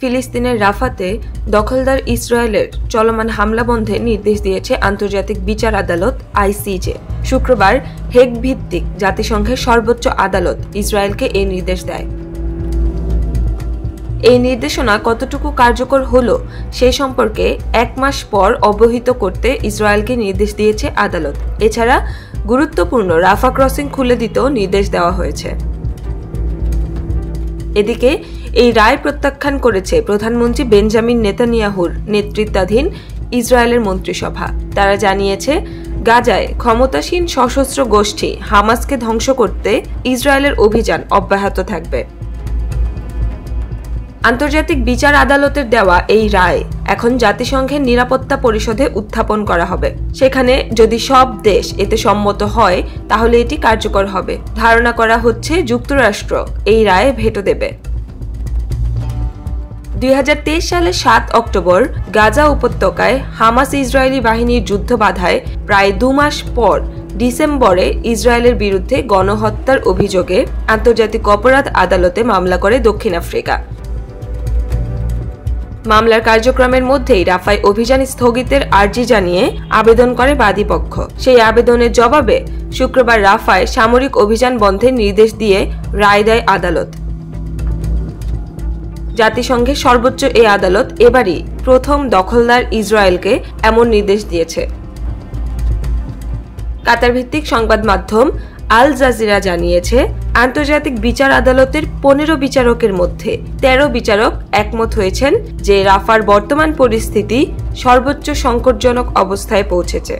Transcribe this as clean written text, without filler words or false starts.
ফিলিস্তিনের রাফাতে দখলদার ইসরায়েলের চলমান হামলা বন্ধে নির্দেশ দিয়েছে আন্তর্জাতিক বিচার আদালত আইসিজে। শুক্রবার হেগ ভিত্তিক জাতিসংঘের সর্বোচ্চ আদালত ইসরায়েলকে এই নির্দেশ দেয়। এই নির্দেশনা কতটুকু কার্যকর হলো সে সম্পর্কে 1 মাস পর অবহিত করতে ইসরায়েলকে নির্দেশ দিয়েছে আদালত। এছাড়া গুরুত্বপূর্ণ রাফা ক্রসিং খুলে দিতেও নির্দেশ দেওয়া হয়েছে। এদিকে এই রায় প্রত্যাখ্যান করেছে প্রধানমন্ত্রী বেঞ্জামিন নেতানিয়াহুর নেতৃত্বাধীন ইসরায়েলের মন্ত্রিসভা। তারা জানিয়েছে, গাজায় ক্ষমতাসীন সশস্ত্র গোষ্ঠী হামাসকে ধ্বংস করতে ইসরায়েলের অভিযান অব্যাহত থাকবে। আন্তর্জাতিক বিচার আদালতের দেওয়া এই রায় এখন জাতিসংঘের নিরাপত্তা পরিষদে উত্থাপন করা হবে। সেখানে যদি সব দেশ এতে সম্মত হয় তাহলে এটি কার্যকর হবে। ধারণা করা হচ্ছে যুক্তরাষ্ট্র এই রায়ে ভেটো দেবে। 2023 সালের 7 অক্টোবর গাজা উপত্যকায় হামাস ইসরায়েলি বাহিনীর যুদ্ধ বাধায় প্রায় 2 মাস পর ডিসেম্বরে ইসরায়েলের বিরুদ্ধে গণহত্যার অভিযোগে আন্তর্জাতিক অপরাধ আদালতে মামলা করে দক্ষিণ আফ্রিকা। মামলার কার্যক্রমের মধ্যেই রাফায় অভিযান স্থগিতের আর্জি জানিয়ে আবেদন করে বাদীপক্ষ। সেই আবেদনের জবাবে শুক্রবার রাফায় সামরিক অভিযান বন্ধের নির্দেশ দিয়ে রায় দেয় আদালত। জাতিসংঘের সর্বোচ্চ এই আদালত এবারই প্রথম দখলদার ইসরায়েলকে এমন নির্দেশ দিয়েছে। কাতার ভিত্তিক সংবাদ মাধ্যম আল জাজিরা জানিয়েছে, আন্তর্জাতিক বিচার আদালতের 15 বিচারকের মধ্যে 13 বিচারক একমত হয়েছেন যে রাফার বর্তমান পরিস্থিতি সর্বোচ্চ সংকটজনক অবস্থায় পৌঁছেছে।